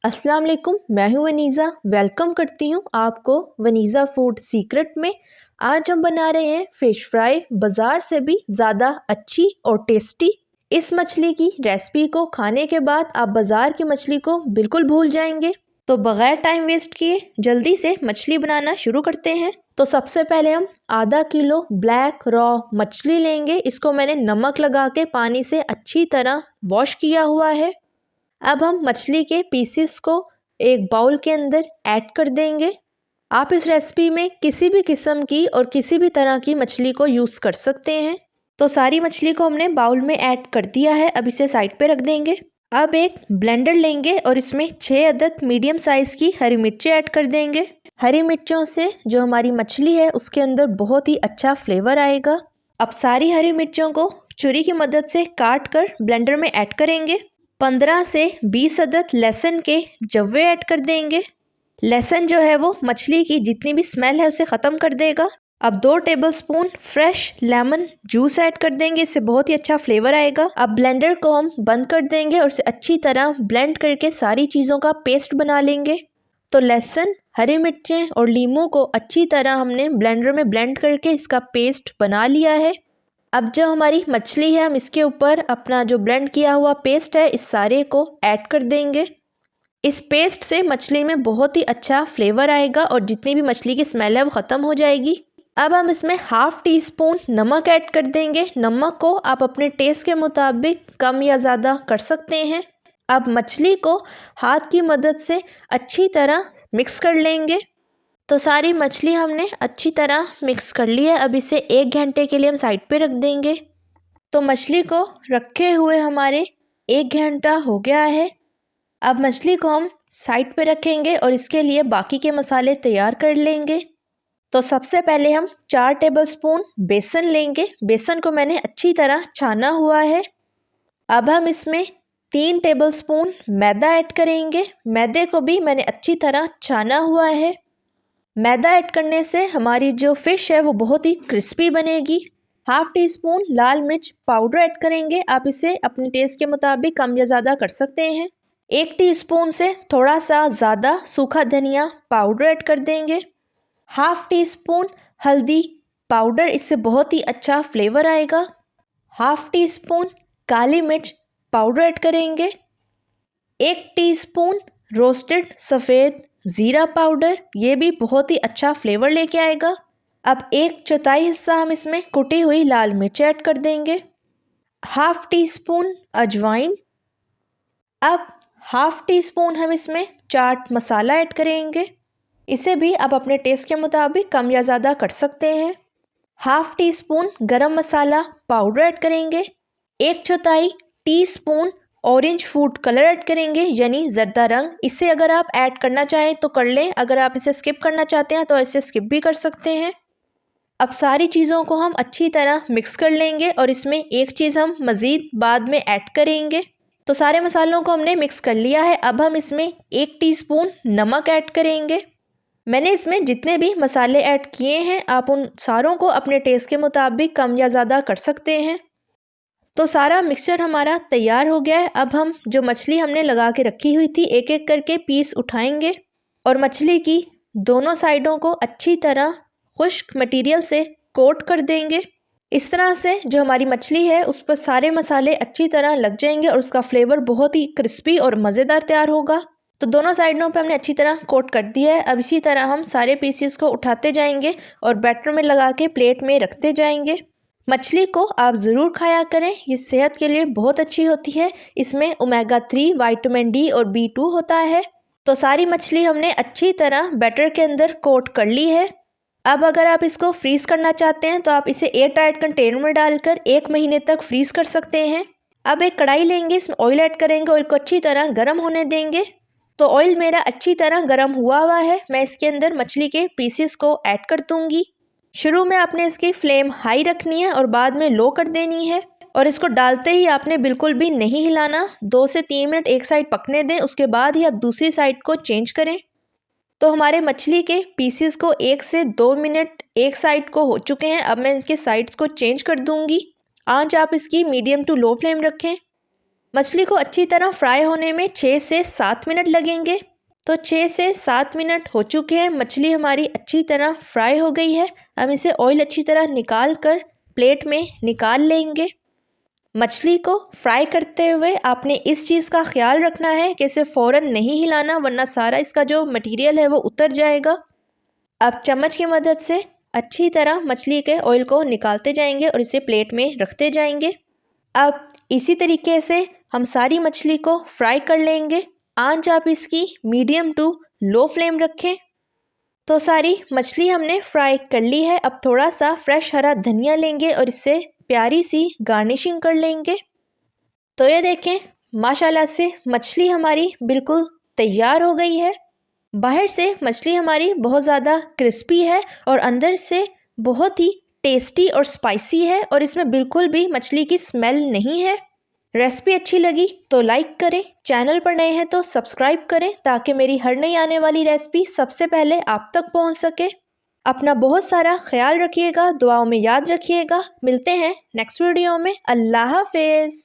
अस्सलाम वालेकुम, मैं हूँ वनीज़ा। वेलकम करती हूँ आपको वनीज़ा फूड सीक्रेट में। आज हम बना रहे हैं फ़िश फ्राई, बाज़ार से भी ज़्यादा अच्छी और टेस्टी। इस मछली की रेसिपी को खाने के बाद आप बाज़ार की मछली को बिल्कुल भूल जाएंगे। तो बग़ैर टाइम वेस्ट किए जल्दी से मछली बनाना शुरू करते हैं। तो सबसे पहले हम आधा किलो ब्लैक रॉ मछली लेंगे। इसको मैंने नमक लगा के पानी से अच्छी तरह वॉश किया हुआ है। अब हम मछली के पीसेस को एक बाउल के अंदर ऐड कर देंगे। आप इस रेसिपी में किसी भी किस्म की और किसी भी तरह की मछली को यूज़ कर सकते हैं। तो सारी मछली को हमने बाउल में ऐड कर दिया है। अब इसे साइड पे रख देंगे। अब एक ब्लेंडर लेंगे और इसमें 6 अदद मीडियम साइज़ की हरी मिर्चें ऐड कर देंगे। हरी मिर्चों से जो हमारी मछली है उसके अंदर बहुत ही अच्छा फ्लेवर आएगा। अब सारी हरी मिर्चों को छुरी की मदद से काट कर ब्लेंडर में ऐड करेंगे। 15 से 20 अदद लहसुन के जव्वे ऐड कर देंगे। लहसुन जो है वो मछली की जितनी भी स्मेल है उसे ख़त्म कर देगा। अब 2 tablespoon fresh lemon juice add कर देंगे, इससे बहुत ही अच्छा फ्लेवर आएगा। अब ब्लेंडर को हम बंद कर देंगे और इसे अच्छी तरह ब्लेंड करके सारी चीज़ों का पेस्ट बना लेंगे। तो लहसुन, हरी मिर्चें और लीमू को अच्छी तरह हमने ब्लेंडर में ब्लेंड करके इसका पेस्ट बना लिया है। अब जो हमारी मछली है हम इसके ऊपर अपना जो ब्लेंड किया हुआ पेस्ट है इस सारे को ऐड कर देंगे। इस पेस्ट से मछली में बहुत ही अच्छा फ्लेवर आएगा और जितनी भी मछली की स्मेल है वो ख़त्म हो जाएगी। अब हम इसमें हाफ़ टी स्पून नमक ऐड कर देंगे। नमक को आप अपने टेस्ट के मुताबिक कम या ज़्यादा कर सकते हैं। अब मछली को हाथ की मदद से अच्छी तरह मिक्स कर लेंगे। तो सारी मछली हमने अच्छी तरह मिक्स कर ली है। अब इसे 1 घंटे के लिए हम साइड पे रख देंगे। तो मछली को रखे हुए हमारे 1 घंटा हो गया है। अब मछली को हम साइड पे रखेंगे और इसके लिए बाकी के मसाले तैयार कर लेंगे। तो सबसे पहले हम 4 टेबलस्पून बेसन लेंगे। बेसन को मैंने अच्छी तरह छाना हुआ है। अब हम इसमें 3 टेबलस्पून मैदा ऐड करेंगे। मैदे को भी मैंने अच्छी तरह छाना हुआ है। मैदा ऐड करने से हमारी जो फ़िश है वो बहुत ही क्रिस्पी बनेगी। हाफ़ टी स्पून लाल मिर्च पाउडर ऐड करेंगे। आप इसे अपने टेस्ट के मुताबिक कम या ज़्यादा कर सकते हैं। 1 टीस्पून से थोड़ा सा ज़्यादा सूखा धनिया पाउडर ऐड कर देंगे। हाफ़ टी स्पून हल्दी पाउडर, इससे बहुत ही अच्छा फ्लेवर आएगा। हाफ़ टी स्पून काली मिर्च पाउडर ऐड करेंगे। 1 टीस्पून रोस्टेड सफ़ेद ज़ीरा पाउडर, ये भी बहुत ही अच्छा फ्लेवर लेके आएगा। अब 1/4 हिस्सा हम इसमें कुटी हुई लाल मिर्च ऐड कर देंगे। हाफ़ टी स्पून अजवाइन। अब हाफ़ टी स्पून हम इसमें चाट मसाला ऐड करेंगे। इसे भी आप अपने टेस्ट के मुताबिक कम या ज़्यादा कर सकते हैं। हाफ़ टी स्पून गरम मसाला पाउडर ऐड करेंगे। 1/4 teaspoon orange food colour add करेंगे, यानी जर्दा रंग। इसे अगर आप ऐड करना चाहें तो कर लें, अगर आप इसे स्किप करना चाहते हैं तो इसे स्किप भी कर सकते हैं। अब सारी चीज़ों को हम अच्छी तरह मिक्स कर लेंगे और इसमें एक चीज़ हम मज़ीद बाद में ऐड करेंगे। तो सारे मसालों को हमने मिक्स कर लिया है। अब हम इसमें 1 टीस्पून नमक ऐड करेंगे। मैंने इसमें जितने भी मसाले ऐड किए हैं आप उन सारों को अपने टेस्ट के मुताबिक कम या ज़्यादा कर सकते हैं। तो सारा मिक्सचर हमारा तैयार हो गया है। अब हम जो मछली हमने लगा के रखी हुई थी एक एक करके पीस उठाएंगे और मछली की दोनों साइडों को अच्छी तरह खुश्क मटेरियल से कोट कर देंगे। इस तरह से जो हमारी मछली है उस पर सारे मसाले अच्छी तरह लग जाएंगे और उसका फ्लेवर बहुत ही क्रिस्पी और मज़ेदार तैयार होगा। तो दोनों साइडों पे हमने अच्छी तरह कोट कर दिया है। अब इसी तरह हम सारे पीसेस को उठाते जाएंगे और बैटर में लगा के प्लेट में रखते जाएंगे। मछली को आप ज़रूर खाया करें, ये सेहत के लिए बहुत अच्छी होती है। इसमें ओमेगा 3, विटामिन डी और B2 होता है। तो सारी मछली हमने अच्छी तरह बैटर के अंदर कोट कर ली है। अब अगर आप इसको फ्रीज़ करना चाहते हैं तो आप इसे एयर टाइट कंटेनर में डालकर 1 महीने तक फ्रीज़ कर सकते हैं। अब एक कढ़ाई लेंगे, इसमें ऑयल ऐड करेंगे। ऑयल को अच्छी तरह गर्म होने देंगे। तो ऑयल मेरा अच्छी तरह गर्म हुआ है। मैं इसके अंदर मछली के पीसेस को ऐड कर दूँगी। शुरू में आपने इसकी फ्लेम हाई रखनी है और बाद में लो कर देनी है और इसको डालते ही आपने बिल्कुल भी नहीं हिलाना। 2 से 3 मिनट एक साइड पकने दें, उसके बाद ही आप दूसरी साइड को चेंज करें। तो हमारे मछली के पीसेस को 1 से 2 मिनट एक साइड को हो चुके हैं। अब मैं इसके साइड्स को चेंज कर दूंगी। आंच आप इसकी मीडियम टू लो फ्लेम रखें। मछली को अच्छी तरह फ्राई होने में 6 से 7 मिनट लगेंगे। तो 6 से 7 मिनट हो चुके हैं, मछली हमारी अच्छी तरह फ्राई हो गई है। हम इसे ऑयल अच्छी तरह निकाल कर प्लेट में निकाल लेंगे। मछली को फ्राई करते हुए आपने इस चीज़ का ख्याल रखना है कि इसे फ़ौरन नहीं हिलाना, वरना सारा इसका जो मटेरियल है वो उतर जाएगा। अब चम्मच की मदद से अच्छी तरह मछली के ऑयल को निकालते जाएंगे और इसे प्लेट में रखते जाएंगे। अब इसी तरीके से हम सारी मछली को फ्राई कर लेंगे। आंच आप इसकी मीडियम टू लो फ्लेम रखें। तो सारी मछली हमने फ्राई कर ली है। अब थोड़ा सा फ्रेश हरा धनिया लेंगे और इससे प्यारी सी गार्निशिंग कर लेंगे। तो ये देखें, माशाल्लाह से मछली हमारी बिल्कुल तैयार हो गई है। बाहर से मछली हमारी बहुत ज़्यादा क्रिस्पी है और अंदर से बहुत ही टेस्टी और स्पाइसी है, और इसमें बिल्कुल भी मछली की स्मेल नहीं है। रेसिपी अच्छी लगी तो लाइक करें, चैनल पर नए हैं तो सब्सक्राइब करें ताकि मेरी हर नई आने वाली रेसिपी सबसे पहले आप तक पहुंच सके। अपना बहुत सारा ख्याल रखिएगा, दुआओं में याद रखिएगा। मिलते हैं नेक्स्ट वीडियो में। अल्लाह हाफिज़।